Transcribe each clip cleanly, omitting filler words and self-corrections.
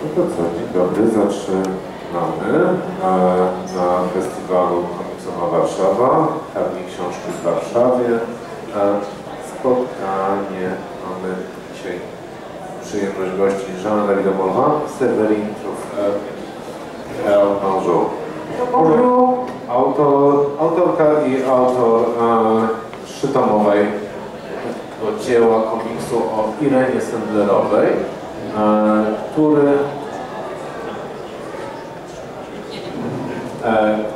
No to co, dzień dobry, zaczynamy na festiwalu Komiksowa Warszawa, Targi Książki w Warszawie. Spotkanie mamy dzisiaj przyjemność gościć Jeana Davida Morvan, Séverine Truffet-Mangeux. Autorka i autor trzytomowej dzieła komiksu o Irenie Sendlerowej,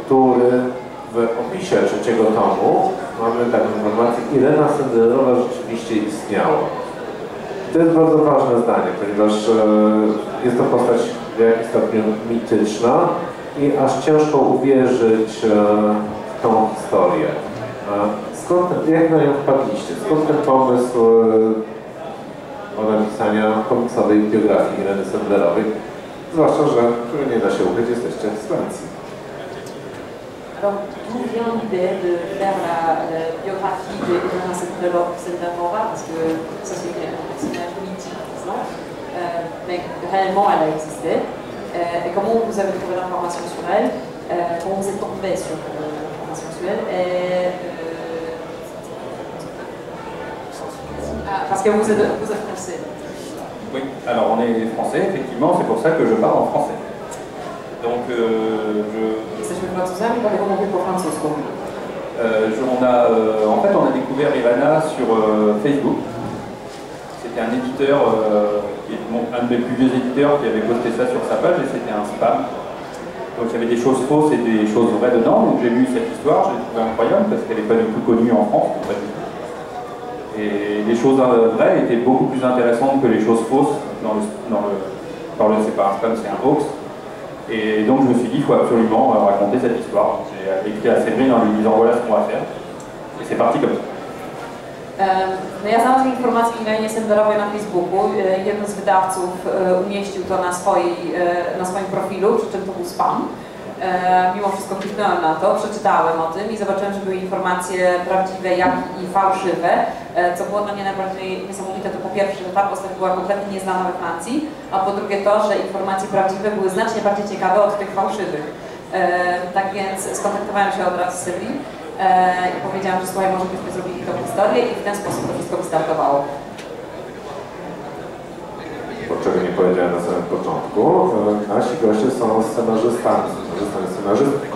który w opisie trzeciego tomu mamy taką informację: Irena Sendlerowa rzeczywiście istniała. To jest bardzo ważne zdanie, ponieważ jest to postać w jakimś stopniu mityczna i aż ciężko uwierzyć w tą historię. Jak na nią wpadliście? Skąd ten pomysł napisania komiksowej biografii Ireny Sendlerowej? Zwłaszcza, że nie da się ukryć, jesteście z Francji. Alors, d'où vient l'idée de faire la biographie de Irena Sendlerova, parce que ça c'est un personnage mythique, disons, mais réellement elle a existé. Et comment vous avez trouvé l'information sur elle, comment vous êtes tombé sur l'information sur elle, parce que vous êtes français. Oui, alors on est français, effectivement, c'est pour ça que je parle en français. Donc en fait, on a découvert Irena sur Facebook. C'était un éditeur, un de mes plus vieux éditeurs qui avait posté ça sur sa page et c'était un spam. Donc il y avait des choses fausses et des choses vraies dedans. Donc j'ai lu cette histoire, je l'ai trouvée incroyable parce qu'elle n'est pas du tout connue en France. En fait. Et les choses vraies étaient beaucoup plus intéressantes que les choses fausses c'est pas un spam, c'est un hoax. Et donc je me suis dit, il faut absolument raconter cette histoire. J'ai écrit à Séverine en lui disant voilà ce qu'on va faire. Et c'est parti comme ça. No ja znalazłam informację o Irenie Sendlerowej na Facebooku. Jeden z wydawców umieścił to na swoim profilu, przy czym to był spam. Mimo wszystko kliknąłem na to, przeczytałem o tym i zobaczyłem, że były informacje prawdziwe, jak i fałszywe. Co było dla mnie najbardziej niesamowite, to po pierwsze, że ta postać była kompletnie nieznana we Francji, a po drugie to, że informacje prawdziwe były znacznie bardziej ciekawe od tych fałszywych. Tak więc skontaktowałem się od razu z Séverine i powiedziałam, że słuchaj, może byśmy zrobili tą historię i w ten sposób to wszystko wystartowało. Czego nie powiedziałem na samym początku, nasi goście są scenarzystami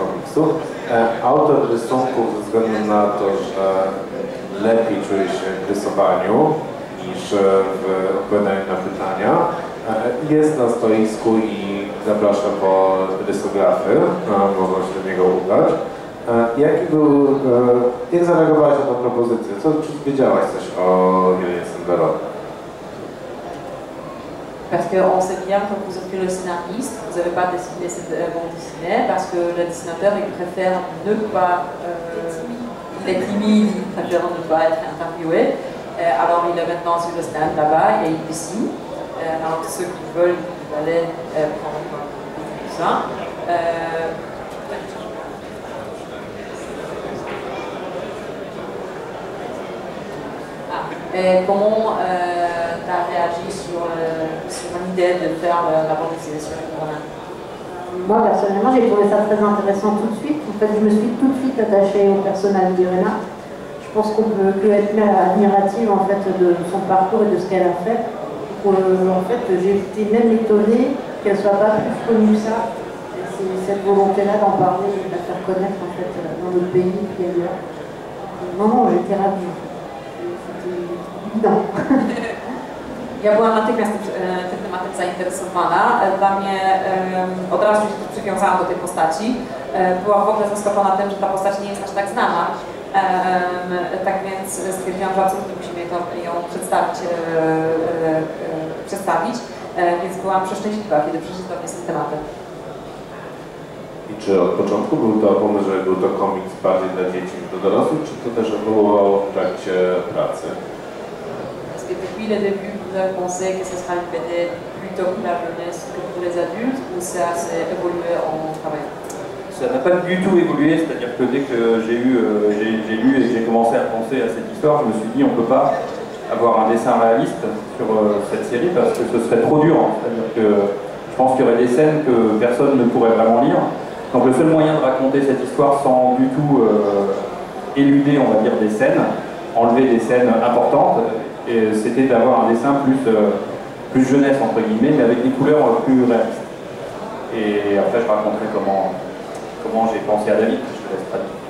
komiksu. Autor rysunków ze względu na to, że lepiej czuje się w rysowaniu niż w odpowiadaniu na pytania, jest na stoisku i zaprasza po rysografy, można się do niego ubrać. Jak zareagowałaś na tę propozycję? Czy wiedziałaś coś o Irenie Sendlerowej? Parce qu'on sait bien que vous êtes que le scénariste, vous n'avez pas dessiné cette bande dessinée, parce que le dessinateur il préfère ne pas, il est timide, il préfère ne pas être interviewé. Alors il est maintenant sur le stand là-bas et il dessine. Alors que ceux qui veulent, ils allaient prendre ça. Comment tu as réagi sur l'idée de faire la bande dessinée sur Irena? Moi personnellement j'ai trouvé ça très intéressant tout de suite. En fait je me suis tout de suite attachée au personnage d'Irena. Je pense qu'on peut que être admirative en fait de son parcours et de ce qu'elle a fait. En fait j'ai été même étonnée qu'elle soit pas plus connue que ça. Et c'est cette volonté-là d'en parler et de la faire connaître en fait dans notre pays et ailleurs. Non, j'étais ravie. Ja byłam natychmiast tym tematem zainteresowana. Dla mnie od razu się przywiązałam do tej postaci. Byłam w ogóle zaskoczona tym, że ta postać nie jest aż tak znana. Tak więc stwierdziłam, że absolutnie musimy ją przedstawić. Więc byłam przeszczęśliwa, kiedy przeczytałam się z tym tematem. I czy od początku był to pomysł, że był to komiks bardziej dla dzieci niż dla dorosłych, czy to też ewoluowało w trakcie pracy? Est-ce que depuis le début, vous avez pensé que ce sera une BD plutôt pour la jeunesse que pour les adultes, ou ça s'est évolué en travaillant? Ça n'a pas du tout évolué, c'est-à-dire que dès que j'ai lu et que j'ai commencé à penser à cette histoire, je me suis dit on ne peut pas avoir un dessin réaliste sur cette série parce que ce serait trop dur. C'est-à-dire que je pense qu'il y aurait des scènes que personne ne pourrait vraiment lire. Donc le seul moyen de raconter cette histoire sans du tout éluder, on va dire, des scènes, enlever des scènes importantes, c'était d'avoir un dessin plus jeunesse, entre guillemets, mais avec des couleurs plus réalistes. Et après, je raconterai comment j'ai pensé à David, je te laisse traduire.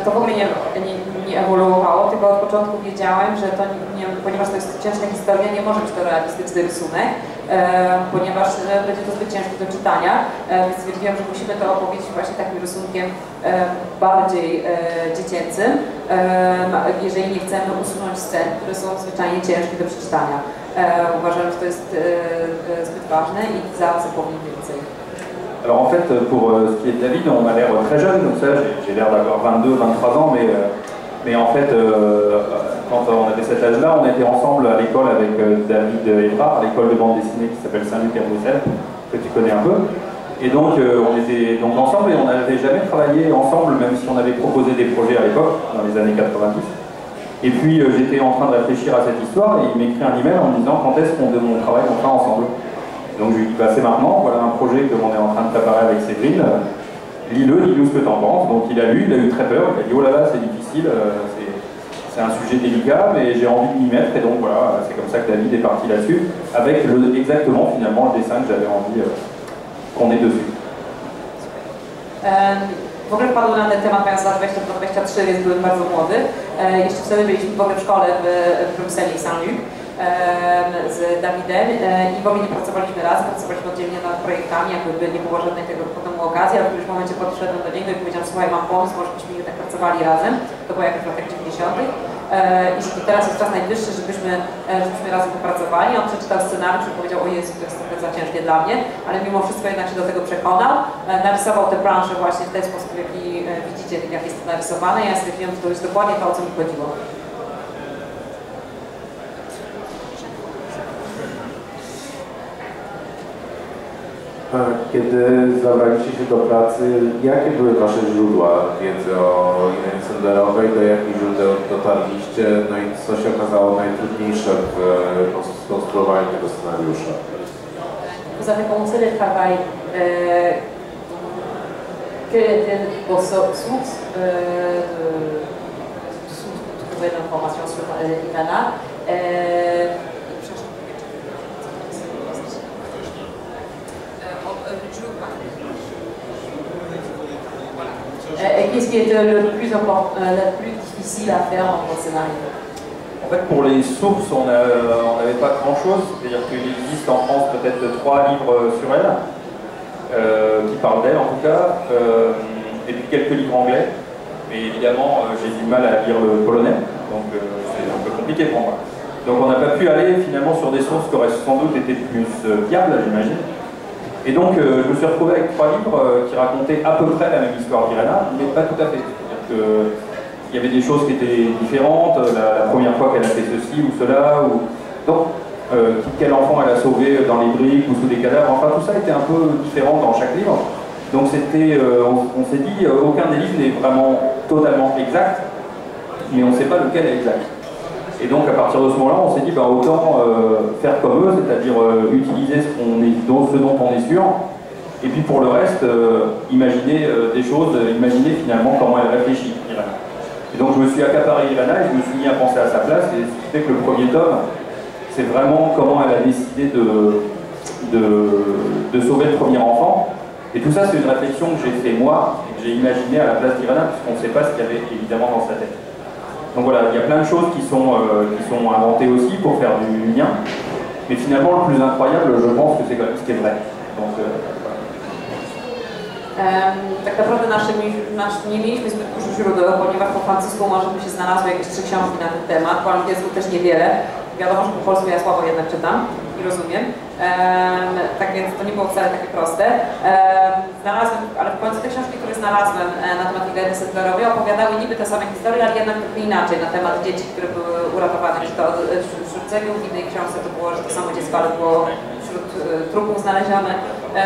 To w ogóle nie ewoluowało, tylko od początku wiedziałem, że to ponieważ to jest ciężka historia, nie może być to realistyczny rysunek, ponieważ będzie to zbyt ciężkie do czytania, więc stwierdziłem, że musimy to opowiedzieć właśnie takim rysunkiem bardziej dziecięcym, jeżeli nie chcemy usunąć scen, które są zwyczajnie ciężkie do przeczytania. Uważam, że to jest zbyt ważne i zaraz opowiem więcej. Alors en fait, pour ce qui est de David, on a l'air très jeune, comme ça, j'ai l'air d'avoir 22, 23 ans, mais en fait, quand on avait cet âge-là, on était ensemble à l'école avec David Evrard, à l'école de bande dessinée qui s'appelle Saint-Luc à Bruxelles, que tu connais un peu. Et donc, on était donc ensemble et on n'avait jamais travaillé ensemble, même si on avait proposé des projets à l'époque, dans les années 90. Et puis, j'étais en train de réfléchir à cette histoire et il m'écrit un email en me disant quand est-ce qu'on travaille enfin ensemble. Donc je lui dis, bah, c'est maintenant, voilà un projet que l'on est en train de préparer avec Séverine, lis-le, dis-nous ce que tu en penses. Donc il a lu, il a eu très peur, il a dit, oh là là, c'est difficile, c'est un sujet délicat, mais j'ai envie de m'y mettre, et donc voilà, c'est comme ça que David est parti là-dessus, avec exactement finalement le dessin que j'avais envie qu'on ait dessus. W ogóle wpadł na ten temat mając lat 20-23, więc byłem bardzo młody. Jeszcze wtedy byliśmy w ogóle w szkole w Brukseli, Saint-Luc. Z Dawidem i w ogóle nie pracowaliśmy razem, pracowaliśmy oddzielnie nad projektami, jakby nie było żadnej tego potem okazji, ale w którymś momencie podszedłem do niego i powiedziałem, słuchaj, mam pomysł, może byśmy jednak pracowali razem, to było jakoś w latach 90. I że teraz jest czas najwyższy, żebyśmy razem popracowali. On przeczytał scenariusz i powiedział, o Jezu, to jest trochę za ciężkie dla mnie, ale mimo wszystko jednak się do tego przekonał. Narysował te plansze właśnie w ten sposób, jaki widzicie, jak jest to narysowane. Ja stwierdziłem, że to jest dokładnie to, o co mi chodziło. Kiedy zabraliście się do pracy, jakie były Wasze źródła wiedzy o Irenie Sendlerowej, do jakich źródeł dotarliście, no i co się okazało najtrudniejsze w skonstruowaniu tego scenariusza? Vous avez commencé le travail. Quelles étaient vos sources de trouver l'information sur Irena? Et qu'est-ce qui était le plus difficile à faire dans votre scénario? En fait, pour les sources, on n'avait pas grand-chose. C'est-à-dire qu'il existe en France peut-être 3 livres sur elle, qui parlent d'elle en tout cas, et puis quelques livres anglais. Mais évidemment, j'ai du mal à lire le polonais, donc c'est un peu compliqué pour moi. Donc on n'a pas pu aller finalement sur des sources qui auraient sans doute été plus fiables, j'imagine. Et donc je me suis retrouvé avec 3 livres qui racontaient à peu près la même histoire d'Irena, mais pas tout à fait. C'est-à-dire qu'il y avait des choses qui étaient différentes, la première fois qu'elle a fait ceci ou cela, donc quel enfant elle a sauvé dans les briques ou sous des cadavres, enfin tout ça était un peu différent dans chaque livre. Donc c'était, on s'est dit, aucun des livres n'est vraiment totalement exact, mais on ne sait pas lequel est exact. Et donc à partir de ce moment-là, on s'est dit, bah, autant faire comme eux, c'est-à-dire utiliser ce dont on est sûr, et puis pour le reste, imaginer des choses, imaginer finalement comment elle réfléchit, Irena. Et donc je me suis accaparé Irena et je me suis mis à penser à sa place, et ce qui fait que le premier tome, c'est vraiment comment elle a décidé de sauver le premier enfant. Et tout ça, c'est une réflexion que j'ai fait moi, et que j'ai imaginé à la place d'Irena, puisqu'on ne sait pas ce qu'il y avait évidemment dans sa tête. Donc voilà, il y a plein de choses qui sont inventées aussi pour faire du lien, mais finalement le plus incroyable, je pense que c'est quand même ce qui est vrai. Donc, tak naprawdę nie mieliśmy zbyt dużo źródeł, ponieważ po francusku może by się znalazły jakieś 3 książki na ten temat, po angielsku też niewiele. Wiadomo, że po polsku ja słabo jednak czytam i rozumiem, tak więc to nie było wcale takie proste. Znalazłem, ale w końcu te książki, które znalazłem na temat Ireny Sendlerowej, opowiadały niby te same historie, ale jednak trochę inaczej, na temat dzieci, które były uratowane, czy to wśród cegieł, w innej książce to było, że to samo dziecko, ale było wśród trupów znalezione.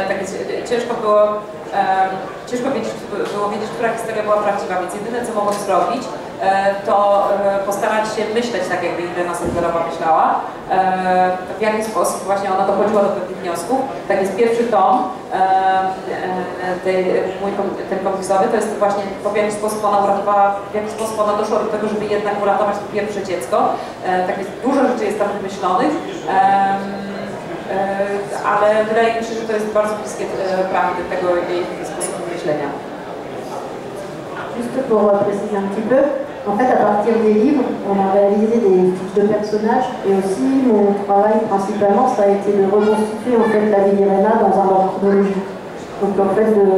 Tak więc ciężko było wiedzieć, która historia była prawdziwa, więc jedyne co mogłem zrobić, to postarać się myśleć tak, jakby Irena Sendlerowa myślała, w jaki sposób właśnie ona dochodziła do pewnych wniosków. Tak jest pierwszy tom, ten komiksowy, to jest właśnie w jaki sposób ona uratowała, w jaki sposób ona doszła do tego, żeby jednak uratować to pierwsze dziecko. Tak jest, dużo rzeczy jest tam wymyślonych, ale wydaje mi się, że to jest bardzo bliskie prawdy tego jej sposobu myślenia. Juste pour préciser un petit peu, en fait à partir des livres, on a réalisé des fiches de personnages et aussi mon travail principalement ça a été de reconstituer en fait la vie d'Irena dans un ordre chronologique. Donc en fait de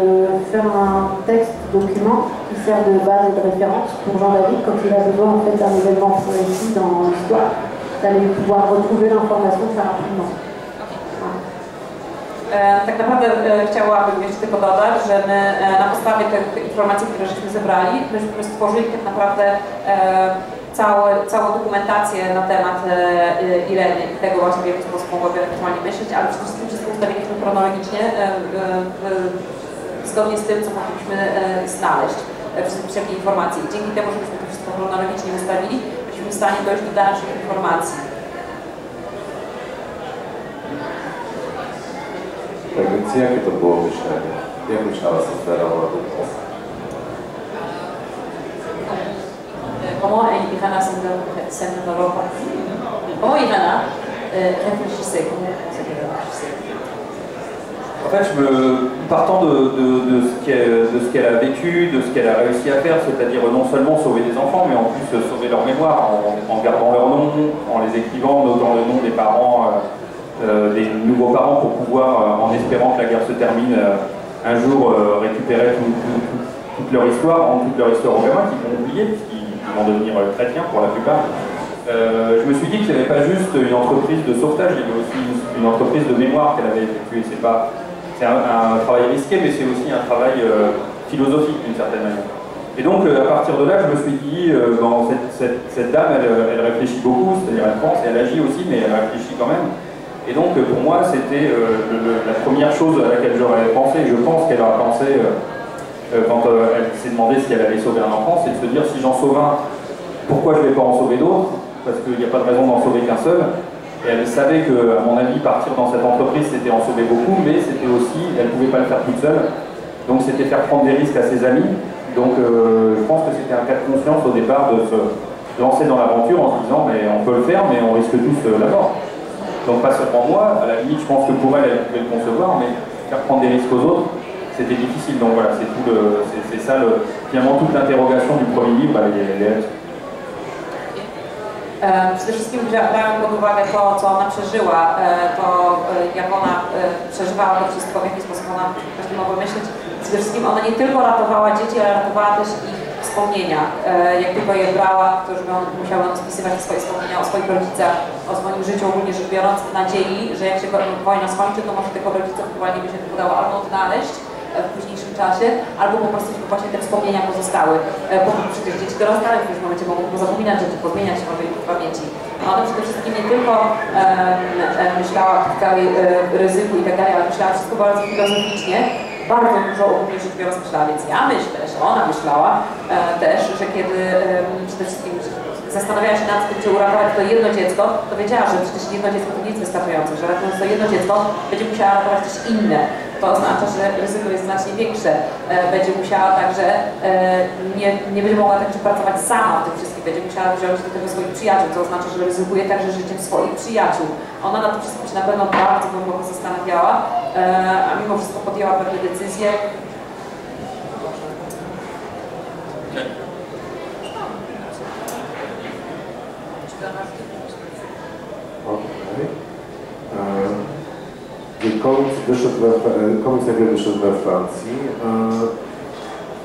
faire un texte document qui sert de base et de référence pour Jean-David quand il a besoin en fait d'un événement précis dans l'histoire, d'aller pouvoir retrouver l'information très rapidement. Tak naprawdę chciałabym jeszcze tylko dodać, że my na podstawie tych informacji, które żeśmy zebrali, myśmy stworzyli tak naprawdę całą dokumentację na temat Ireny i tego właśnie, w jaki sposób mogłaby ewentualnie myśleć, ale przede wszystkim wszystko ustawiliśmy chronologicznie, zgodnie z tym, co mogliśmy znaleźć, wszelkie informacje. I dzięki temu, żebyśmy to wszystko chronologicznie ustawili, byliśmy w stanie dojść do dalszych informacji. Tak więc jakie to było myślenie? Jak myślała Sendlerowa? Comment Irena Sendlerowa réfléchissait? En fait, partant de ce qu'elle a vécu, de ce qu'elle a réussi à faire, c'est-à-dire non seulement sauver des enfants, mais en plus sauver leur mémoire en gardant leur nom, en les écrivant, notant le nom des parents, des nouveaux parents pour pouvoir, en espérant que la guerre se termine, un jour récupérer toute leur histoire aux gamins qui vont oublier, puisqu'ils vont devenir chrétiens pour la plupart. Je me suis dit qu'il n'y avait pas juste une entreprise de sauvetage, il y avait aussi une entreprise de mémoire qu'elle avait effectuée. C'est un travail risqué, mais c'est aussi un travail philosophique d'une certaine manière. Et donc à partir de là, je me suis dit, cette dame, elle réfléchit beaucoup, c'est-à-dire elle pense et elle agit aussi, mais elle réfléchit quand même. Et donc pour moi, c'était la première chose à laquelle j'aurais pensé, je pense qu'elle a pensé quand elle s'est demandé si elle allait sauver un enfant, c'est de se dire si j'en sauve un, pourquoi je ne vais pas en sauver d'autres? Parce qu'il n'y a pas de raison d'en sauver qu'un seul. Et elle savait que, à mon avis, partir dans cette entreprise, c'était en sauver beaucoup, mais c'était aussi, elle ne pouvait pas le faire toute seule. Donc c'était faire prendre des risques à ses amis. Donc je pense que c'était un cas de conscience au départ de se lancer dans l'aventure en se disant mais on peut le faire, mais on risque tous la mort. Donc pas seulement moi, à la limite je pense que pour elle, elle pouvait le concevoir, mais faire prendre des risques aux autres, c'était difficile. Donc voilà, c'est ça finalement toute l'interrogation du premier livre, elle est Przede wszystkim brałem pod uwagę to, co ona przeżyła, to jak ona przeżywała to wszystko, w jaki sposób ona właśnie mogła myśleć. Przede wszystkim ona nie tylko ratowała dzieci, ale ratowała też ich wspomnienia. Jak tylko je brała, to już musiała spisywać swoje wspomnienia o swoich rodzicach, o swoim życiu ogólnie rzecz biorąc, w nadziei, że jak się wojna skończy, to może tego rodziców ewentualnie by się udało albo odnaleźć w późniejszym czasie, albo po prostu właśnie te wspomnienia pozostały. Bo przecież dzieci dorastałe w którymś momencie mogą pozapominać rzeczy, pozmieniać się może ich w pamięci. Ona przede wszystkim nie tylko myślała o całej ryzyku i tak dalej, ale myślała wszystko bardzo filozoficznie, bardzo dużo ogólnie rzecz biorąc myślała, więc ja myślę, że ona myślała też, że kiedy przede wszystkim zastanawiała się nad tym, czy uratować to jedno dziecko, to wiedziała, że przecież jedno dziecko to nie jest wystarczające, że ratując to jedno dziecko będzie musiała ratować też inne. To oznacza, że ryzyko jest znacznie większe. Będzie musiała także, nie będzie mogła także pracować sama w tym wszystkim, będzie musiała wziąć do tego swoich przyjaciół, co oznacza, że ryzykuje także życiem swoich przyjaciół. Ona nad tym wszystkim się na pewno bardzo głęboko zastanawiała, a mimo wszystko podjęła pewne decyzje. Komiks najpierw wyszedł we Francji.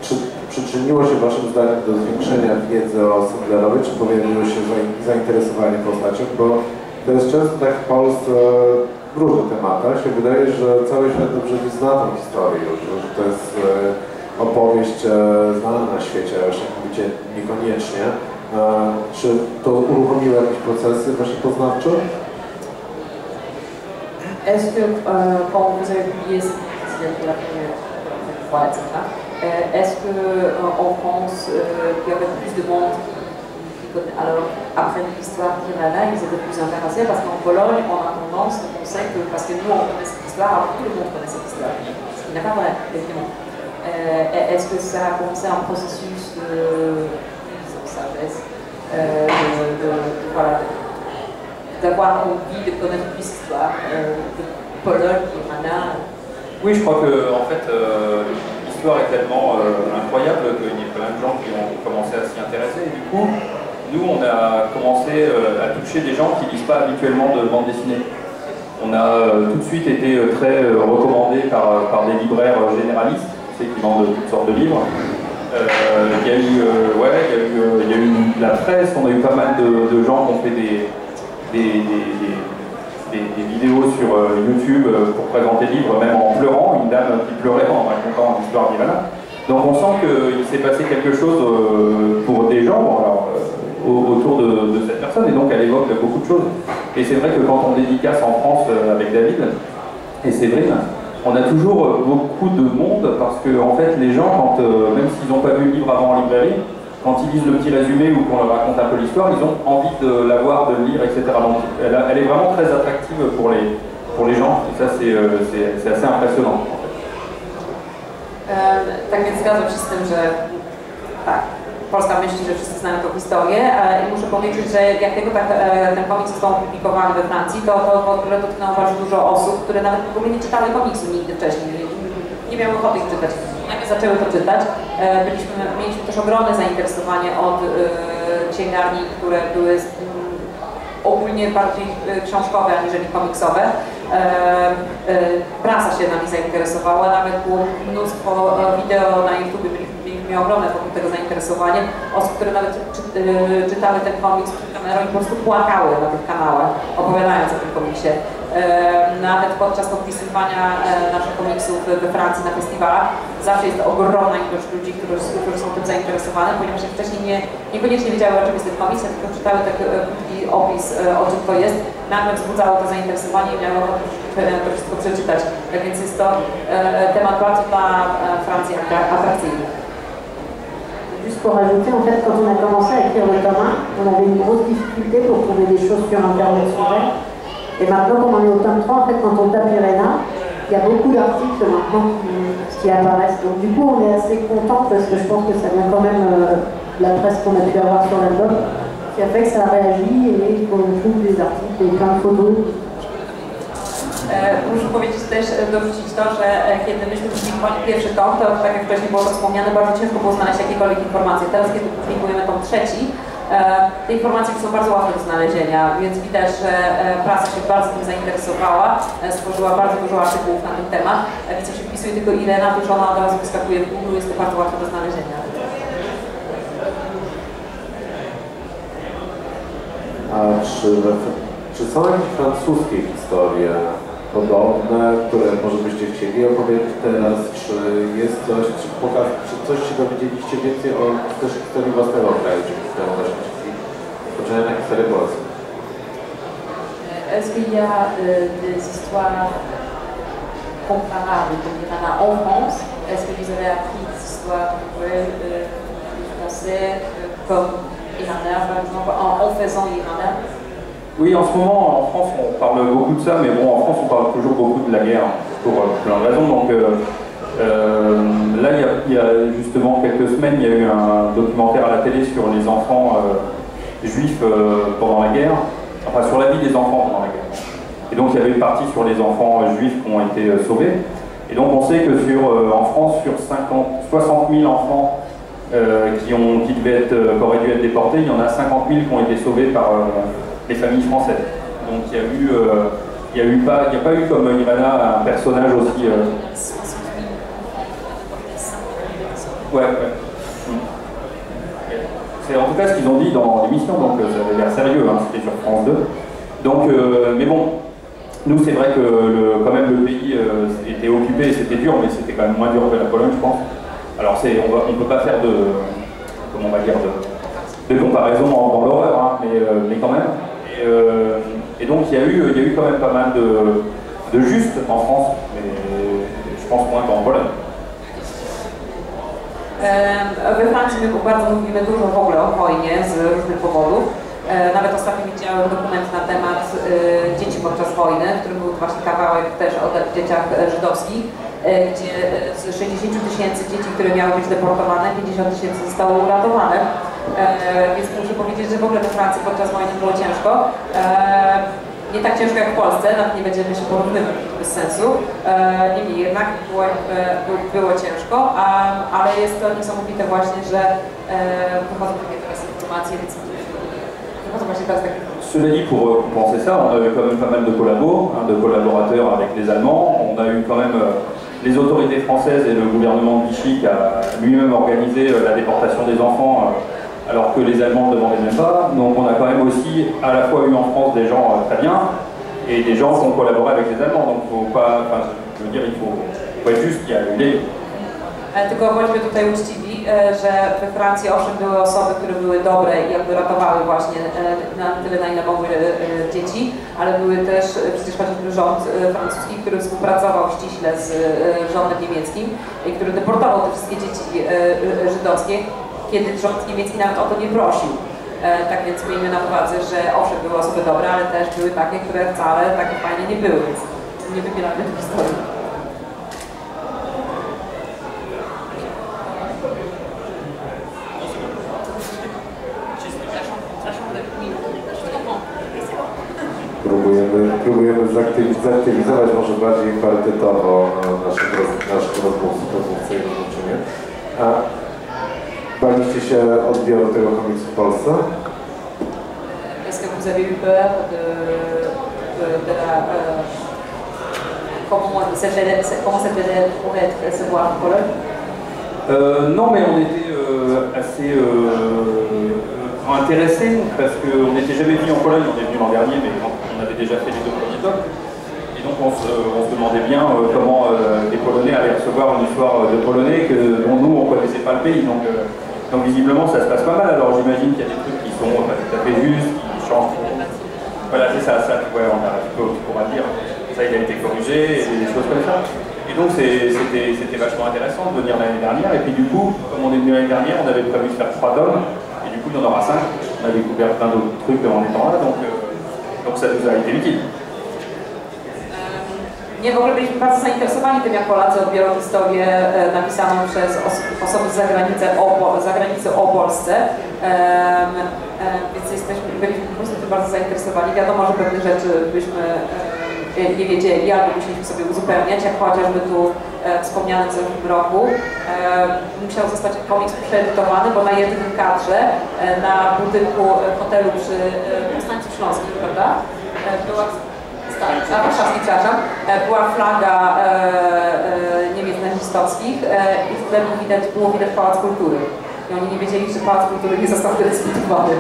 Czy przyczyniło się Waszym zdaniem do zwiększenia wiedzy o Sendlerowej, czy pojawiło się zainteresowanie postacią? Bo to jest często tak w Polsce w różnych tematach. Się wydaje, że cały świat dobrze nie zna tą historię, że to jest opowieść znana na świecie, a już jak mówicie, niekoniecznie. Czy to uruchomiło jakieś procesy właśnie poznawcze? Est-ce que quand vous avez publié cette vidéo pour la première fois, etc., Est-ce qu'en France, il y avait plus de monde alors, après l'histoire d'Irana, ils étaient plus intéressés parce qu'en Pologne, on a tendance à penser que, parce que nous, on connaît cette histoire, alors tout le monde connaît cette histoire, ce qui n'est pas vrai, évidemment. Est-ce que ça a commencé un processus de sagesse, d'avoir envie de connaître plus l'histoire de Pologne, d'Irana? Oui, je crois que en fait, l'histoire est tellement incroyable qu'il y a plein de gens qui ont commencé à s'y intéresser. Et du coup, nous, on a commencé à toucher des gens qui ne lisent pas habituellement de bande dessinée. On a tout de suite été très recommandés par des libraires généralistes, qui vendent toutes sortes de livres. Il y a eu la presse, on a eu pas mal de gens qui ont fait des vidéos sur YouTube pour présenter le livre, même en pleurant, une dame qui pleurait en racontant l'histoire d'Irana. Donc on sent qu'il s'est passé quelque chose pour des gens autour de cette personne, et donc elle évoque beaucoup de choses. Et c'est vrai que quand on dédicace en France avec David et Séverine, on a toujours beaucoup de monde, parce que en fait les gens, même s'ils n'ont pas vu le livre avant en librairie, quand ils lisent le petit résumé ou qu'on leur raconte un peu l'histoire, ils ont envie de la voir, de le lire, etc. Donc elle est vraiment très attractive pour les gens, et ça c'est assez impressionnant. Tak więc zgadzam się z tym, że tak, Polska myśli, że wszyscy znają tą historię i muszę powiedzieć, że jak tylko ten komiks został opublikowany we Francji, to w ogóle dotknęło bardzo dużo osób, które nawet w ogóle nie czytały komiksu nigdy wcześniej, nie miały ochoty ich czytać. Nagle zaczęły to czytać. Mieliśmy też ogromne zainteresowanie od księgarni, które były ogólnie bardziej książkowe aniżeli komiksowe. Prasa się nami zainteresowała, nawet było mnóstwo wideo na YouTube, mieliśmy ogromne wokół tego zainteresowanie. Osób, które nawet czytały ten komiks przed kamerą i po prostu płakały na tych kanałach, opowiadając o tym komiksie. Nawet podczas podpisywania naszych komiksów we Francji na festiwalach zawsze jest ogromna ilość ludzi, którzy są tym zainteresowani, ponieważ wcześniej niekoniecznie wiedziały, o czym jest ten komiks, tylko czytały taki krótki opis, o czym to jest. Nagle wzbudzało to zainteresowanie i miało to wszystko przeczytać. Tak więc jest to temat bardzo dla Francji atrakcyjny. Juste pour rajouter, en fait, quand on a commencé à écrire le tome 1, on avait une grosse difficulté pour trouver des choses sur Internet sur elle. Et maintenant qu'on en est au tome 3, en fait, quand on tape Irena, il y a beaucoup d'articles maintenant qui apparaissent. Donc du coup, on est assez content parce que je pense que ça vient quand même de la presse qu'on a pu avoir sur l'album, qui a fait que ça réagit et qu'on trouve des articles et plein de photos. Muszę powiedzieć też, dorzucić to, że kiedy myśmy publikowali pierwszy tom, to tak jak wcześniej było to wspomniane, bardzo ciężko było znaleźć jakiekolwiek informacje. Teraz, kiedy publikujemy tom trzeci, te informacje są bardzo łatwe do znalezienia, więc widać, że prasa się bardzo tym zainteresowała, stworzyła bardzo dużo artykułów na ten temat, więc jak się wpisuje tylko Irena, to już ona od razu wyskakuje w Google, jest to bardzo łatwe do znalezienia. A czy są jakieś francuskie historie podobne, które może byście chcieli opowiedzieć teraz? Czy jest coś, czy coś się dowiedzieliście więcej o też historii własnego kraju, czy historii naszych spoczynania na historię Polski? Est-ce qu'il y a des histoires comparables comme Irana en France? Est-ce que vous avez appris des histoires français comme Irana, par exemple, en faisant Irana? Oui, en ce moment, en France, on parle beaucoup de ça, mais bon, en France, on parle toujours beaucoup de la guerre, pour plein de raisons. Donc là, il y a justement quelques semaines, il y a eu un documentaire à la télé sur les enfants juifs pendant la guerre, enfin sur la vie des enfants pendant la guerre. Et donc, il y avait une partie sur les enfants juifs qui ont été sauvés. Et donc, on sait que en France, sur 60 000 enfants qui auraient dû être déportés, il y en a 50 000 qui ont été sauvés par les familles françaises. Donc il n'y a pas eu comme Irena un personnage aussi... Ouais. C'est en tout cas ce qu'ils ont dit dans l'émission, donc ça avait l'air sérieux, hein, c'était sur France 2. Donc, mais bon, nous c'est vrai que quand même le pays était occupé, c'était dur, mais c'était quand même moins dur que la Pologne, je pense. Alors on ne peut pas faire de comparaison dans l'horreur, hein, mais quand même. Et donc il y a eu quand même pas mal de justes en France, mais je pense moins qu'en Pologne. We Francji my bardzo mówimy dużo w ogóle o wojnie z różnych powodów. Nawet ostatnio widziałem dokument na temat dzieci podczas wojny, w którym był właśnie kawałek też o dzieciach żydowskich, gdzie z 60 000 dzieci, które miały być deportowane, 50 000 zostało uratowane. Więc muszę powiedzieć, że w ogóle we Francji podczas wojny było ciężko. Nie tak ciężko jak w Polsce, nawet nie będziemy się porównywać bez sensu. Niemniej jednak było ciężko, ale jest to niesamowite właśnie, że wychodzą takie teraz informacje, więc wychodzą właśnie teraz takie. Cela dit, pour compenser ça, on a eu quand même pas mal de collabos, de collaborateurs avec les Allemands. On a eu quand même les autorités françaises et le gouvernement de Vichy qui a lui-même organisé la déportation des enfants alors que les Allemands ne demandaient même pas. Donc on a quand même aussi à la fois eu en France des gens très bien et des gens qui ont collaboré avec les Allemands. Donc faut pas, enfin, je veux dire, il faut être juste qu'il y a eu les... Tylko bądźmy tutaj uczciwi, że we Francji owszem były osoby, które były dobre i jakby ratowały właśnie na tyle, na ile mogły dzieci, ale były też przecież chociażby rząd francuski, który współpracował ściśle z rządem niemieckim i który deportował te wszystkie dzieci żydowskie, kiedy rząd niemiecki nawet o to nie prosił. Tak więc miejmy na uwadze, że owszem były osoby dobre, ale też były takie, które wcale takie fajne nie były, więc nie wybieramy tych historii. Próbujemy zaktywizować może bardziej parytetowo naszych rozmówców i rozmówczynie. A baliście się odbioru tego komiksu w Polsce? Est-ce que vous avez eu peur de la... comment ça pourrait être se voir en Pologne? Non, mais on était assez intéressés parce qu'on n'était jamais venu en Pologne, on est venu l'an dernier, mais on avait déjà fait les 2 premiers tomes. Et donc on se demandait bien comment les Polonais allaient recevoir une histoire de Polonais dont nous on ne connaissait pas le pays. Donc visiblement ça se passe pas mal. Alors j'imagine qu'il y a des trucs qui sont pas tout à fait justes, qui changent. Voilà, c'est ça, ouais, on pourra dire. Ça il a été corrigé et des choses comme ça. Et donc c'était vachement intéressant de venir l'année dernière. Et puis du coup, comme on est venu l'année dernière, on avait prévu de faire 3 tomes. Et du coup il y en aura 5. On a découvert plein d'autres trucs en étant là. Donc ça nous a été utile. Nie, w ogóle byliśmy bardzo zainteresowani tym, jak Polacy odbiorą historię napisaną przez osoby z zagranicy o Polsce, więc byliśmy po prostu tym bardzo zainteresowani. Wiadomo, że pewne rzeczy byśmy nie wiedzieli, albo musieliśmy sobie uzupełniać, jak chociażby tu wspomniany w zeszłym roku. Musiał zostać komiks przeedytowany, bo na jednym kadrze na budynku hotelu przy Powstańcu Śląskim, prawda? Warszawskich, przepraszam, była flaga Niemiec nazistowskich i w tle było widać Pałac Kultury. I oni nie wiedzieli, że Pałac Kultury nie został wyedytowany,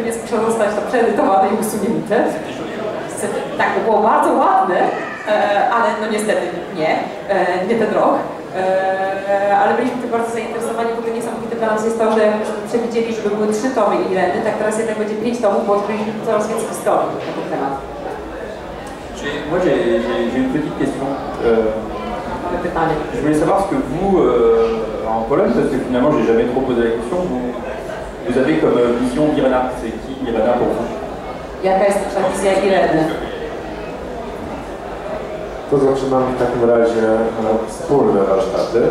więc musiał zostać to przeedytowane i usunięte. Tak, to było bardzo ładne, ale no niestety nie ten rok. Ale byliśmy tym bardzo zainteresowani. W ogóle niesamowite dla nas jest to, że jakbyśmy przewidzieli, żeby były 3 tomy Ireny, tak teraz jednak będzie 5 tomów, bo odkryliśmy coraz więcej historii na ten temat. Moi j'ai une petite question. Je voulais savoir ce que vous, en Pologne, parce que finalement j'ai jamais trop posé la question, vous avez comme vision Irena. C'est qui Irena pour vous? Jaka jest nasza wizja Ireny? To zaczynamy w takim razie wspólne warsztaty.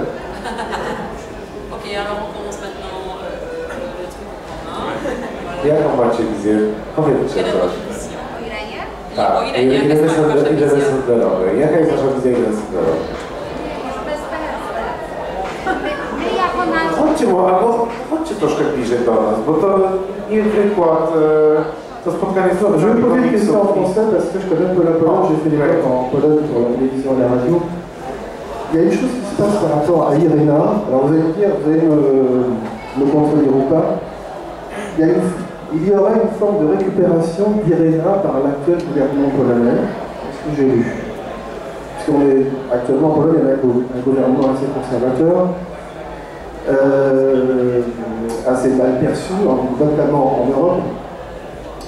Ok, alors on commence maintenant le truc. Jaką macie wizję? Powiedzcie coś. Tak, Ireny Sendlerowej. Jaka jest wasza wizja Ireny Sendlerowej? Chodźcie troszkę bliżej do nas, bo to nie wykład, to spotkanie z Je vais poser une question en français parce que je connais un peu la Pologne, j'ai fait des votes en Pologne pour la télévision et la radio. Il y a une chose qui se passe par rapport à Irena, alors vous allez me dire, vous allez me contredire ou pas. Il y aurait une forme de récupération d'Irena par l'actuel gouvernement polonais, c'est ce que j'ai lu. Puisqu'on est actuellement en Pologne avec un gouvernement assez conservateur, assez mal perçu, notamment en Europe.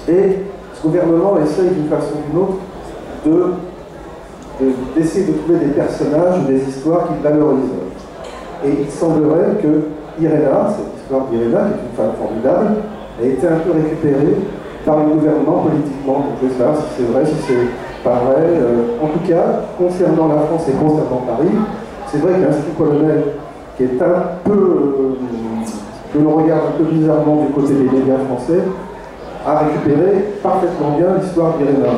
Et ce gouvernement essaye d'une façon ou d'une autre d'essayer de trouver des personnages ou des histoires qui valorisent. Et il semblerait que Irena, cette histoire d'Irena, qui est une femme formidable, a été un peu récupérée par le gouvernement politiquement. Donc je sais pas si c'est vrai, si c'est pas vrai. En tout cas, concernant la France et concernant Paris, c'est vrai que l'Institut polonais, qui est un peu, que l'on regarde un peu bizarrement du côté des médias français, a récupéré parfaitement bien l'histoire d'Irena.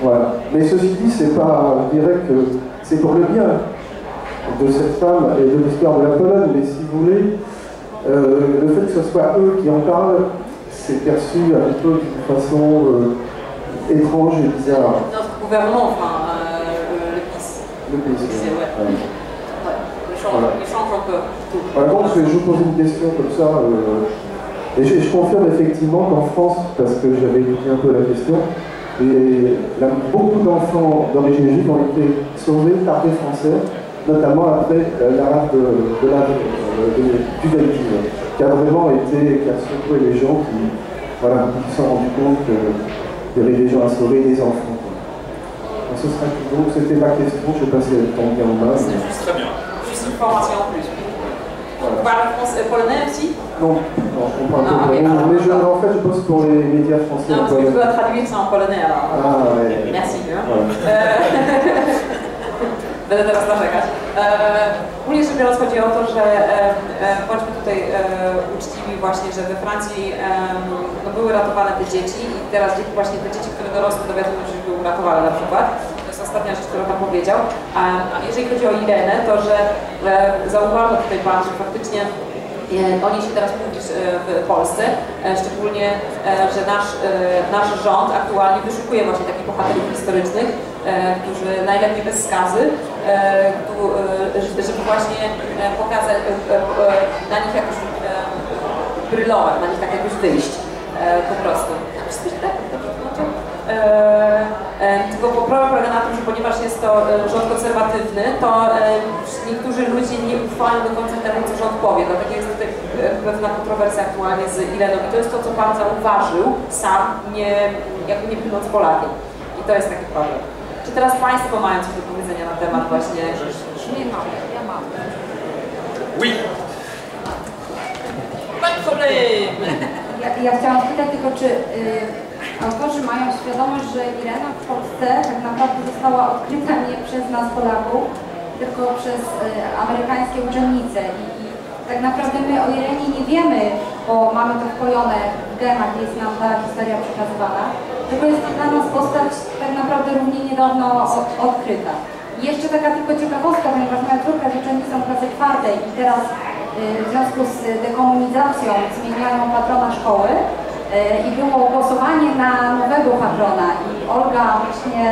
Voilà. Mais ceci dit, c'est pas, je dirais que c'est pour le bien de cette femme et de l'histoire de la Pologne, mais si vous voulez, le fait que ce soit eux qui en parlent, c'est perçu un peu d'une façon étrange et bizarre. Notre gouvernement, enfin, le PiS. Le PiS, ouais. Ouais. Voilà. Il change un peu. Par contre, je vous pose une question comme ça, et je confirme effectivement qu'en France, parce que j'avais écouté un peu la question, et là, beaucoup d'enfants d'origine juive ont été sauvés par des Français, notamment après la rafle du Veldiv, qui a vraiment été, qui a secoué les gens qui se sont rendus compte qu'il y avait des gens à sauver, des enfants. Donc, ce sera tout. Donc c'était ma question, je ne sais pas si elle tombe bien ou mal. C'est juste très bien. Juste une formation en plus. Voilà. Vous parlez polonais aussi? Non, je comprends un peu. Mais en fait, je bosse pour les médias français. Non, parce que tu dois traduire ça en polonais alors. Ouais. Merci. Będę teraz narzekać. Mnie jeszcze biorąc chodzi o to, że bądźmy tutaj uczciwi właśnie, że we Francji no, były ratowane te dzieci i teraz właśnie te dzieci, które dorosły, dowiadują się, że były uratowane na przykład. To jest ostatnia rzecz, którą Pan powiedział. A jeżeli chodzi o Irenę, to że zauważył tutaj Pan, że faktycznie o niej się teraz mówi w Polsce, szczególnie, że nasz rząd aktualnie wyszukuje właśnie takich bohaterów historycznych, którzy najlepiej bez skazy, żeby właśnie pokazać, na nich jakoś brylować, na nich tak jakoś wyjść po prostu. Tylko poprawa polega na tym, że ponieważ jest to rząd konserwatywny, to niektórzy ludzie nie ufają do końca temu, co rząd powie. Dlatego jest tutaj pewna kontrowersja aktualnie z Ireną. I to jest to, co Pan zauważył sam, jakby nie będąc Polakiem. I to jest taki problem. Czy teraz Państwo mają coś do powiedzenia na temat właśnie... Nie mam, ja mam. Oui. Pas de problème. Ja chciałam spytać tylko, czy autorzy mają świadomość, że Irena w Polsce tak naprawdę została odkryta nie przez nas Polaków, tylko przez amerykańskie uczennice i tak naprawdę my o Irenie nie wiemy, bo mamy to wpojone w genach, jest nam ta historia przekazywana, tylko jest to dla nas postać tak naprawdę równie niedawno odkryta. I jeszcze taka tylko ciekawostka, ponieważ moja córka jest uczennicą klasy 4 i teraz w związku z dekomunizacją zmieniają patrona szkoły i było głosowanie na nowego patrona i Olga właśnie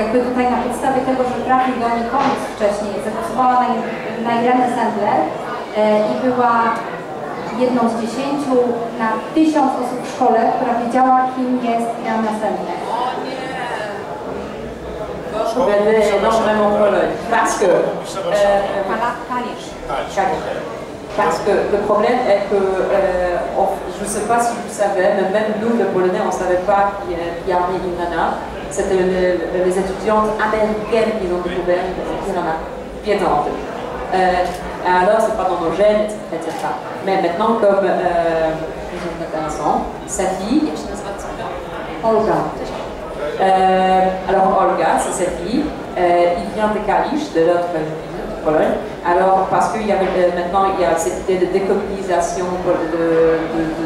jakby tutaj na podstawie tego, że trafił do niej komiks wcześniej, zagłosowała na Irenę Sendler i była jedną z 10 na 1000 osób w szkole, która wiedziała, kim jest Irena Sendler. Parce que le problème est que, je ne sais pas si vous savez, mais même nous, les Polonais, on ne savait pas qui a mis Irena. C'était les étudiantes américaines qui ont découvert Irena, wiedzą o tym. Alors, c'est pas dans nos gènes, etc. Mais maintenant, comme c'est intéressant, sa fille, Olga. Alors Olga, c'est sa fille, il vient de Kalisz, de l'autre Pologne. Alors, parce qu'il y avait maintenant il y a cette idée de décolonisation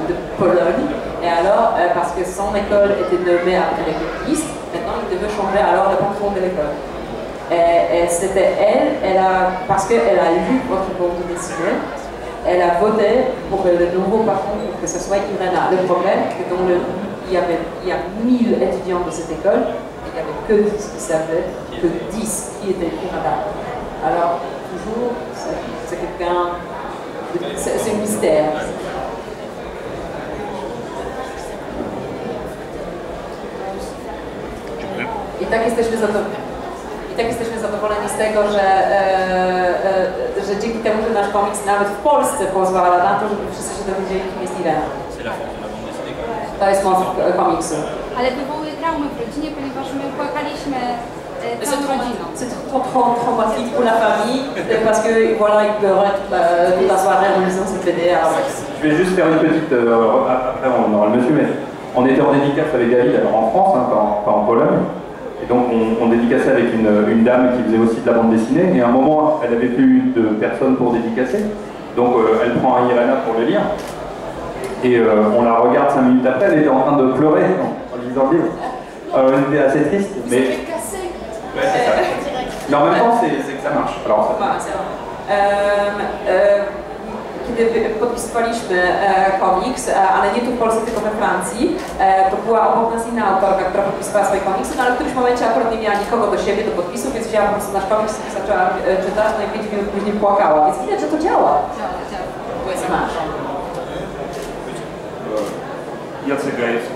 de Pologne, et alors parce que son école était nommée avec le PiS, maintenant il devait changer alors le patron de l'école. Et c'était parce qu'elle a lu votre bande dessinée, elle a voté pour le nouveau patron pour que ce soit Irena. Le problème, c'est que il y a 1000 étudiants de cette école, il n'y avait que 10 qui savaient, que 10 qui étaient Irena. Alors, toujours, c'est quelqu'un, c'est un mystère. I tak jesteśmy zadowoleni z tego, że dzięki temu, że nasz komiks nawet w Polsce pozwala na to, żeby wszyscy się dowiedzieli, kim jest Irena. To jest moc komiksu. Ale wywołuje traumy w rodzinie, ponieważ my płakaliśmy C'est trop traumatique pour la famille, parce que voilà, ils pleuraient toute la soirée en lisant cette BD. Je vais juste faire une petite. Après, on aura le monsieur, mais on était en dédicace avec David, alors en France, hein, pas en Pologne. Et donc, on dédicaçait avec une dame qui faisait aussi de la bande dessinée. Et à un moment, elle n'avait plus de personne pour dédicacer. Donc, elle prend un Irena pour le lire. Et on la regarde 5 minutes après, elle était en train de pleurer en lisant le livre. Elle était assez triste, mais. Ouais, c'est ça. Mais en même temps, c'est que ça marche. Alors, ça... Kiedy podpisywaliśmy komiks, ale nie tu w Polsce, tylko we Francji, to była obok nas inna autorka, która podpisywała swoje komiksy, no ale w którymś momencie akurat nie miała nikogo do siebie, do podpisu, więc wzięła po prostu nasz komiks i zaczęła czytać, no i 5 minut później płakała, więc widać, że to działa. Jacek Gajewski,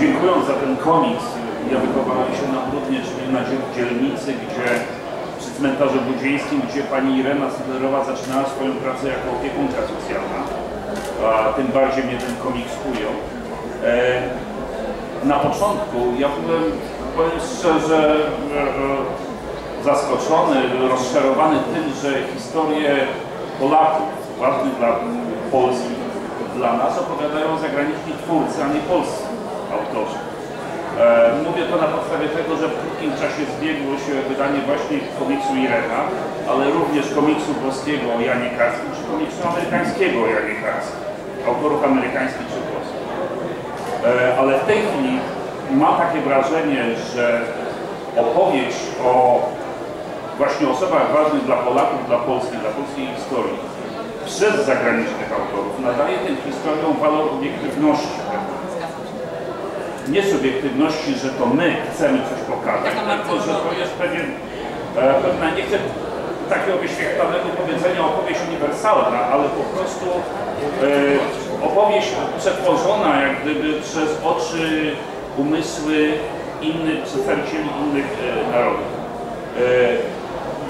dziękując za ten komiks. Ja wychowałem się na Prudnie, czyli na dzielnicy, gdzie przy cmentarzu budzieńskim, gdzie pani Irena Sydlerowa zaczynała swoją pracę jako opiekunka socjalna. A tym bardziej mnie ten komiks ujął. Na początku ja byłem, powiem szczerze, zaskoczony, rozczarowany tym, że historie Polaków, ważnych dla Polski, dla nas opowiadają zagraniczni twórcy, a nie polscy autorzy. Mówię to na podstawie tego, że w krótkim czasie zbiegło się wydanie właśnie komiksu Irena, ale również komiksu włoskiego o Janie Karskim, czy komiksu amerykańskiego o Janie Karskim, autorów amerykańskich czy włoskich. Ale w tej chwili mam takie wrażenie, że opowieść o właśnie osobach ważnych dla Polaków, dla polskiej historii przez zagranicznych autorów nadaje tym historiom walor obiektywności. Nie subiektywności, że to my chcemy coś pokazać, tylko że to jest pewna, nie chcę takiego wyświechtanego powiedzenia, opowieść uniwersalna, ale po prostu opowieść przetworzona jak gdyby przez oczy, umysły innych przedstawicieli innych narodów.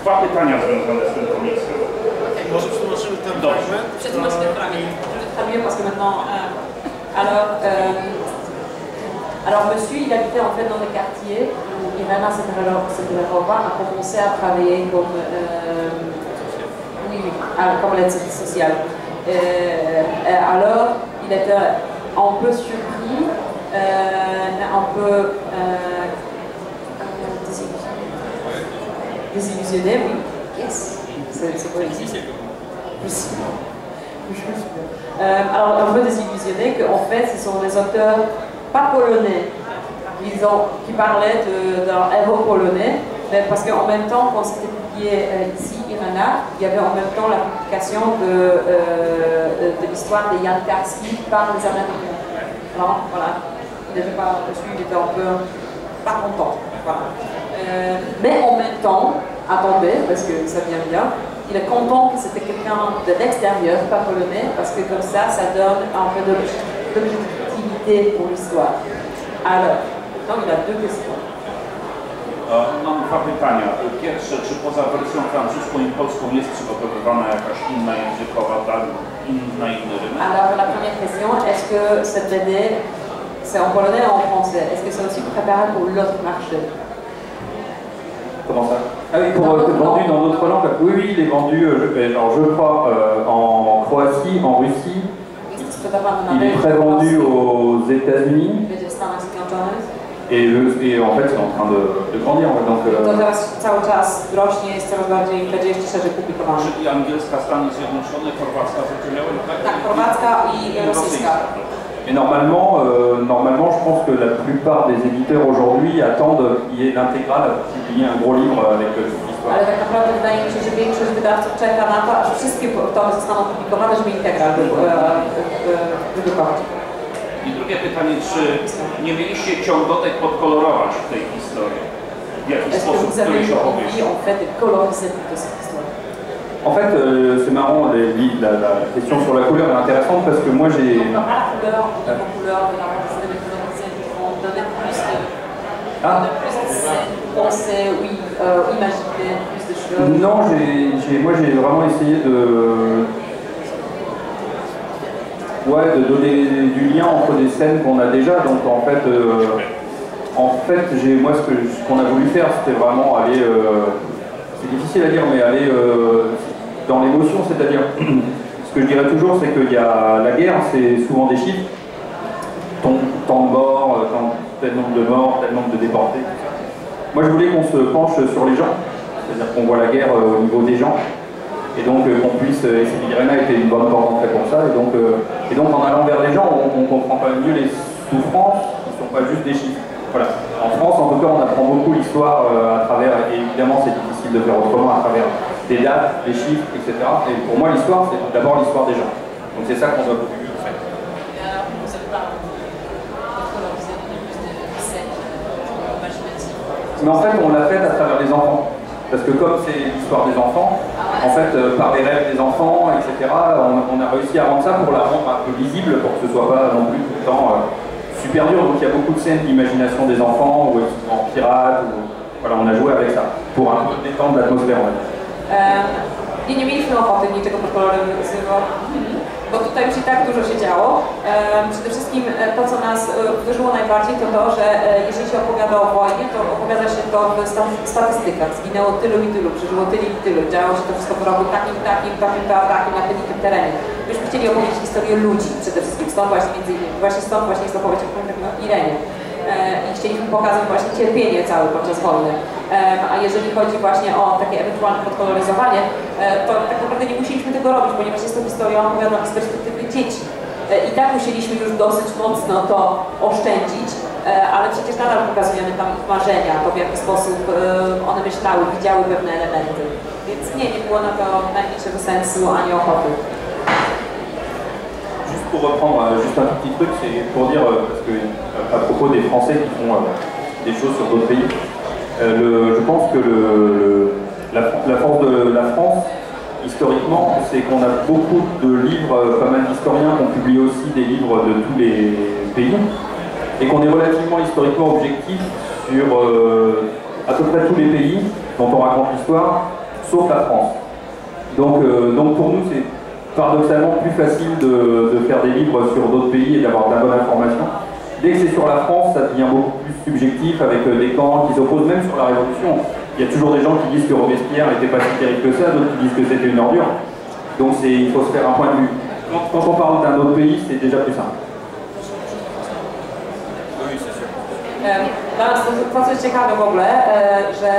Dwa pytania związane z tym komiksem. Może przetłumaczymy ten fragment? Przetłumaczymy ten fragment. Alors monsieur, il habitait en fait dans le quartier où Irena Sydlerova a commencé à travailler comme l'aide sociale. Alors, il était un peu surpris, un peu désillusionné, oui. Yes, c'est quoi alors, un peu désillusionné qu'en fait, ce sont des auteurs pas polonais, qui parlaient d'un héros polonais, mais parce qu'en même temps, quand c'était publié ici, Irena, il y avait en même temps la publication de l'histoire de Jan Karski par les Américains. Alors, voilà, il n'était pas dessus, il était un peu pas content. Voilà. Mais en même temps, attendez, parce que ça vient bien, il est content que c'était quelqu'un de l'extérieur, pas polonais, parce que comme ça donne un peu d'objectivité pour l'histoire. Alors, donc il a deux questions. Mam dwa pytania. Pierwsze, czy poza wersją francuską i polską jest przygotowywana jakaś inna językowa, inny rynek? Alors la première question, est-ce que cette BD, c'est en polonais ou en français? Est-ce que c'est aussi préparé pour l'autre marché? Comment ça? Ah oui, pour être vendu dans d'autres langues? Oui, oui, il est vendu, je crois, en Croatie, en Russie. Il est très vendu aux États-Unis. Et en fait, c'est en train de grandir. Donc, cały czas rośnie, jest coraz bardziej, będzie jeszcze szerzej publikowany. Czyli angielska, Stany Zjednoczone, chorwacka, zrozumiałem, tak? Tak, chorwacka i rosyjska. Et normalement, je pense que la plupart des éditeurs aujourd'hui attendent qu'il y ait l'intégrale, qu'il y ait un gros livre avec toute l'histoire. Ale tak naprawdę wydaje mi się, że większość wydawców czeka na to, aż wszystkie tomy zostaną publikowane, żeby integral wydrukować. I drugie pytanie, czy nie mieliście ciągotek podkolorować tej historii? W jaki sposób któryś opowieść? En fait, c'est marrant, la question sur la couleur est intéressante parce que moi j'ai... Non, moi j'ai vraiment essayé de donner du lien entre des scènes qu'on a déjà, donc en fait En fait, moi, ce qu'on a voulu faire, c'était vraiment aller, c'est difficile à dire, mais aller dans l'émotion, c'est-à-dire, ce que je dirais toujours, c'est qu'il y a la guerre, c'est souvent des chiffres, tant de morts, tel nombre de morts, tel nombre de déportés. Moi, je voulais qu'on se penche sur les gens, c'est-à-dire qu'on voit la guerre au niveau des gens, et donc qu'on puisse, et Irena était une bonne porte d'entrée pour ça, et donc en allant vers les gens, on comprend quand même mieux les souffrances qui ne sont pas juste des chiffres. Voilà. En France, en tout cas, on apprend beaucoup l'histoire à travers, et évidemment c'est difficile de faire autrement, à travers des dates, des chiffres, etc. Et pour moi, l'histoire, c'est d'abord l'histoire des gens. Donc c'est ça qu'on doit beaucoup mieux faire. Mais en fait, on l'a fait à travers les enfants. Parce que comme c'est l'histoire des enfants, en fait, par les rêves des enfants, etc., on a réussi à rendre ça pour la rendre un peu visible, pour que ce ne soit pas non plus tout le temps super dur. Donc il y a beaucoup de scènes d'imagination des enfants, ou en pirate, voilà, on a joué avec ça, pour un peu détendre l'atmosphère. Nie mieliśmy ochoty niczego podkoloryzować, bo tutaj już i tak dużo się działo. Przede wszystkim to, co nas uderzyło najbardziej, to to, że jeżeli się opowiada o wojnie, to opowiada się to w statystykach. Zginęło tylu i tylu, przeżyło tylu i tylu, działo się to wszystko w roku takim, na tym i tym terenie. Myśmy chcieli opowiedzieć historię ludzi przede wszystkim, stąd właśnie między innymi, stąd jest opowieść o Irenie. I chcieliśmy pokazać właśnie cierpienie całe podczas wojny. A jeżeli chodzi właśnie o takie ewentualne podkoloryzowanie, to tak naprawdę nie musieliśmy tego robić, ponieważ jest to historia opowiadana z perspektywy dzieci. I tak musieliśmy już dosyć mocno to oszczędzić, ale przecież nadal pokazujemy tam ich marzenia, to w jaki sposób one myślały, widziały pewne elementy. Więc nie było na to najmniejszego sensu ani ochoty. Juste pour reprendre juste un petit truc, c'est pour dire, parce que à propos des Français qui font des choses sur d'autres pays, je pense que la force de la France, historiquement, c'est qu'on a beaucoup de livres, pas mal d'historiens qui ont publié aussi des livres de tous les pays, et qu'on est relativement historiquement objectif sur à peu près tous les pays dont on raconte l'histoire, sauf la France. Donc pour nous, c'est paradoxalement plus facile de faire des livres sur d'autres pays et d'avoir de la bonne information. Dès que c'est sur la France, ça devient beaucoup plus subjectif avec des camps qui s'opposent même sur la Révolution. Il y a toujours des gens qui disent que Robespierre n'était pas si terrible que ça, d'autres qui disent que c'était une ordure. Donc il faut se faire un point de vue. Quand on parle d'un autre pays, c'est déjà plus simple. Oui, c'est sûr. Dla nas to jest ciekawe w ogóle, że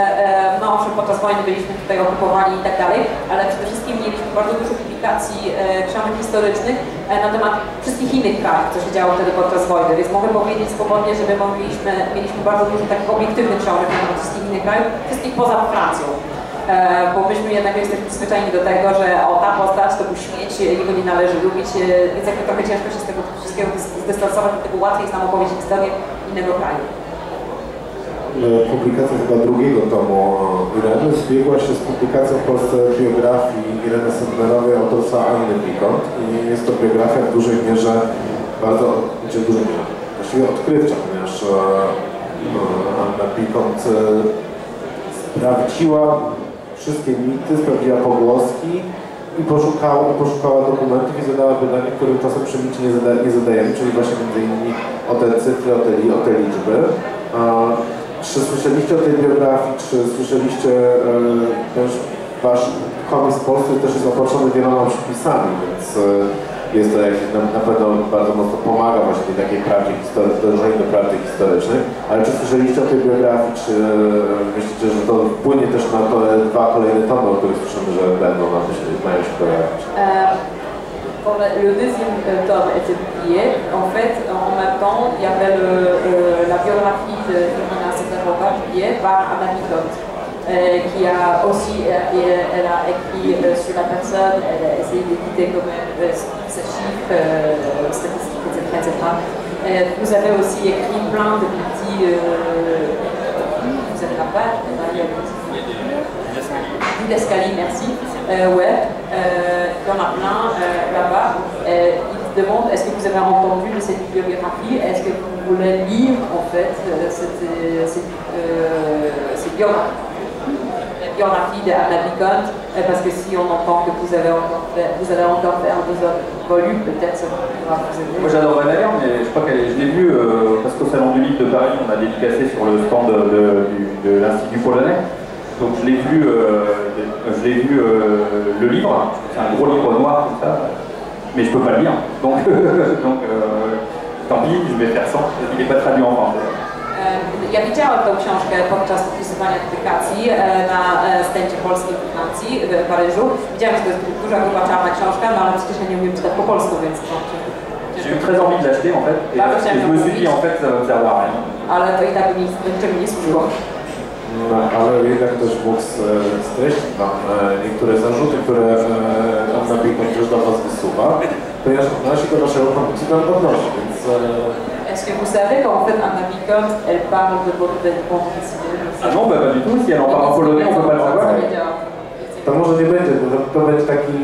no owszem, podczas wojny byliśmy tutaj okupowani i tak dalej, ale przede wszystkim mieliśmy bardzo dużo publikacji książek historycznych na temat wszystkich innych krajów, co się działo wtedy podczas wojny, więc mogę powiedzieć swobodnie, że mieliśmy bardzo dużo takich obiektywnych książek na temat wszystkich innych krajów, wszystkich poza Francją. Bo myśmy jednak jesteśmy przyzwyczajeni do tego, że ta postać to był śmieć, jego nie należy lubić, więc jakby trochę ciężko się z tego wszystkiego zdystansować, dlatego łatwiej jest nam opowiedzieć historię innego kraju. Publikacja chyba drugiego tomu Ireny zbiegła się z publikacją w Polsce biografii Ireny Sendlerowej autorstwa Anny Pikont i jest to biografia w dużej mierze właściwie odkrywcza, ponieważ Anna Pikont sprawdziła wszystkie mity, sprawdziła pogłoski i poszukała dokumentów i zadała pytanie, którym czasem przy micie nie zadajemy, czyli właśnie między innymi o te cyfry, o te liczby. Czy słyszeliście o tej biografii, czy słyszeliście, też wasz komiks polski też jest opatrzony wieloma przypisami, więc jest to jakieś, na pewno bardzo mocno pomaga właśnie tej takiej prawdzie historycznej, dążeniu do prawdy historycznej. Ale czy słyszeliście o tej biografii, czy myślicie, że to wpłynie też na te dwa kolejne tomy, o których słyszymy, że będą mają się pojawić? Quand le deuxième tome était publié, en fait, en même temps, il y avait la biographie de Irena Sendlerova publiée par Anna Pikont, qui a aussi, elle a écrit sur la personne, elle a essayé d'éditer comme ses chiffres, statistiques, etc. Vous avez aussi écrit plein de petits, vous avez la page, il y a d'escalier, merci. Ouais, il y en a plein là-bas. Ils se demandent, est-ce que vous avez entendu de cette biographie? Est-ce que vous voulez lire en fait ces biographies? en a fille d'Anna Bicont, parce que si on entend que vous allez encore faire 2 autres volumes, peut-être ça pourra vous aider. Moi j'adore Anna Bicont, mais je crois je l'ai vu parce qu'au Salon du Livre de Paris, on a dédicacé sur le stand de l'Institut Polonais. Donc je l'ai vu, le livre, c'est un gros livre noir comme ça, mais je peux pas le lire. Donc, tant pis, je vais faire sans, il n'est pas traduit en français. Ja widziałem tę książkę podczas podpisywania dedykacji na stędzie polskiej w Francji, w Paryżu. Widziałem, że to jest duża, gruba, czarna książka, no ale przecież ja nie umiem czytać po polsku, więc to... J'ai eu très envie de l'acheter en fait, et je me suis dit en fait ça va me servir à rien. Ale to i tak mi niczego nie służyło. No, ale jednak też mógł streścić Wam niektóre zarzuty, które Anna Bicont też do Was wysuwa, ponieważ odnosi do Waszego komiksu nam odnosi, więc... Est-ce que vous savez qu'en fait Anna Bicont, elle parle de votre bande dessinée? Ah non, bah pas du tout, si elle en parle en polonais, on peut pas le savoir. To może nie będzie, to będzie taki,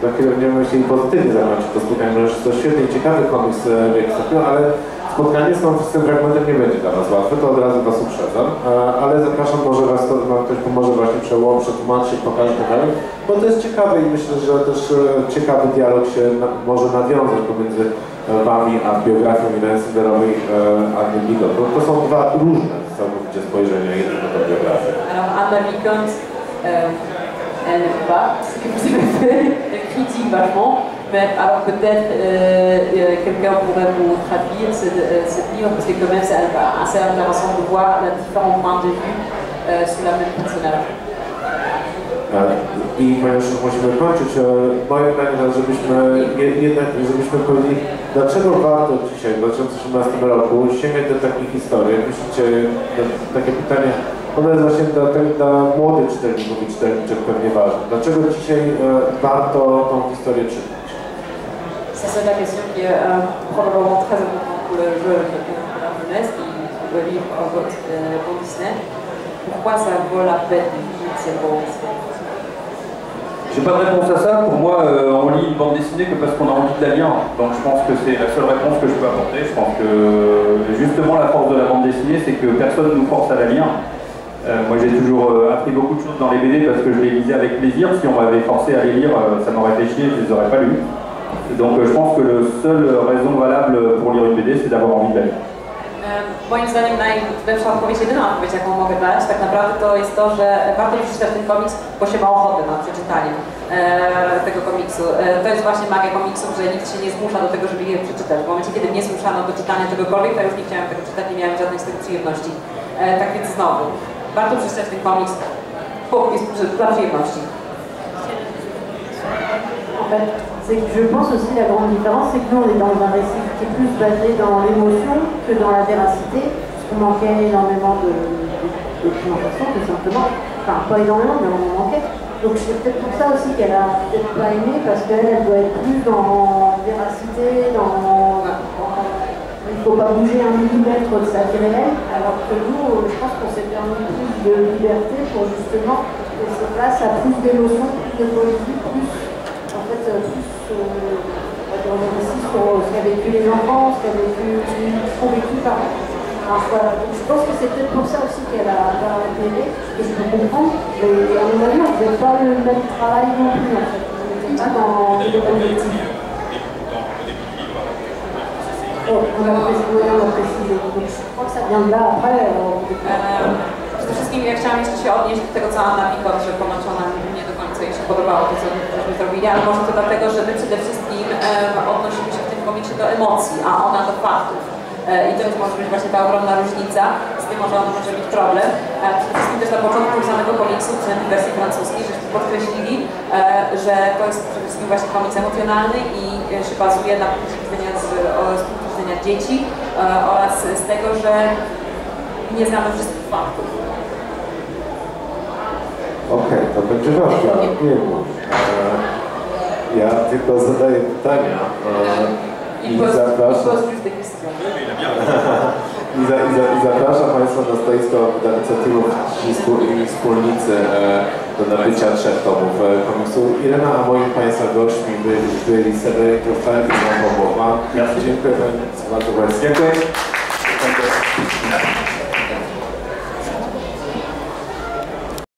za chwilę będziemy musieli pozytywnie zakończyć to spotkanie, bo to świetny i ciekawy komiks Wieksapion, ale spotkanie z tym fragmentem nie będzie dla Was łatwe, to od razu Was uprzedzam, ale zapraszam, może Was ktoś pomoże właśnie przetłumaczyć, pokaże dalej, bo to jest ciekawe i myślę, że też ciekawy dialog się może nawiązać pomiędzy Wami a biografią Ireny Senderowej Anny Bicont. To są dwa różne całkowicie spojrzenia jednej na tę biografię. Alors Anna Bicont, elle n'aime pas ce que vous avez fait, elle critique vachement, mais alors peut-être quelqu'un pourrait vous traduire ce livre, parce que quand même c'est assez intéressant de voir les différents points de vue sur la même personnage. I ponieważ musimy kończyć, moim zdaniem, żebyśmy powiedzieli, dlaczego warto dzisiaj, w 2018 roku, sięgać do takich historii. Jak myślicie, takie pytanie, ono jest właśnie dla młodych czytelników i czytelniczek pewnie ważne. Dlaczego dzisiaj warto tą historię czytać? C'est la question qui est probablement très importante pour le jeune, pour la jeunesse qui veut lire votre bande dessinée. Pourquoi ça vaut la peine de lire cette bande dessinée? J'ai pas de réponse à ça, pour moi on lit une bande dessinée que parce qu'on a envie de la lire, donc je pense que c'est la seule réponse que je peux apporter. Je pense que justement la force de la bande dessinée c'est que personne ne nous force à la lire. Moi j'ai toujours appris beaucoup de choses dans les BD parce que je les lisais avec plaisir. Si on m'avait forcé à les lire, ça m'aurait fait chier, je les aurais pas lus. Donc je pense que la seule raison valable pour lire une BD c'est d'avoir envie de la lire. Moim zdaniem najlepsza odpowiedź, jedyna odpowiedź, jaką mogę dać, tak naprawdę to jest to, że warto przeczytać ten komiks, bo się ma ochotę na przeczytanie tego komiksu. To jest właśnie magia komiksów, że nikt się nie zmusza do tego, żeby je przeczytać. W momencie, kiedy mnie zmuszano do czytania czegokolwiek, to już nie chciałem tego czytać, nie miałem żadnej z tego przyjemności. Tak więc znowu, warto przeczytać ten komiks dla przyjemności. Je pense aussi la grande différence, c'est que nous on est dans un récit qui est plus basé dans l'émotion que dans la véracité, parce qu'on manquait énormément de documentation tout simplement, enfin pas énormément mais on en manquait. Donc c'est peut-être pour ça aussi qu'elle a peut-être pas aimé, parce qu'elle doit être plus dans véracité, il ne faut pas bouger un millimètre de sa vie réelle, alors que nous je pense qu'on s'est permis plus de liberté pour justement laisser place à plus d'émotions, plus de poésie, plus en fait plus on va dire aussi sur ce qu'a vécu les enfants, ce qu'ont vécu pardon. Alors voilà, donc je pense que c'est peut-être pour ça aussi qu'elle a intérêt, et je peux comprendre, mais à mon avis on ne faisait pas le même travail non plus en fait, on n'était pas dans le objectif. On a précisé, donc je crois que ça vient de là après. Przede wszystkim ja chciałam jeszcze się odnieść do tego, co Anna Bicont, że ponoć ona nie do końca jej się podobało to, co myśmy zrobili, ale może to dlatego, że my przede wszystkim odnosimy się w tym komiksie do emocji, a ona do faktów. I to jest może być właśnie ta ogromna różnica, z tym może on może mieć problem. Przede wszystkim też na początku samego komiksu, przynajmniej w wersji francuskiej, żeśmy podkreślili, że to jest przede wszystkim właśnie komiks emocjonalny i się bazuje na punkcie widzenia dzieci oraz z tego, że nie znamy wszystkich faktów. Okej, to będzie ważne. Ja tylko zadaję pytania i zapraszam Państwa na stoisko inicjatywy i wspólnicy do nabycia 3 tomów komiksu. Irena, a moim Państwa gośćmi byli Cedric Trofeum i Jan Bobowa. Dziękuję bardzo. Dziękuję.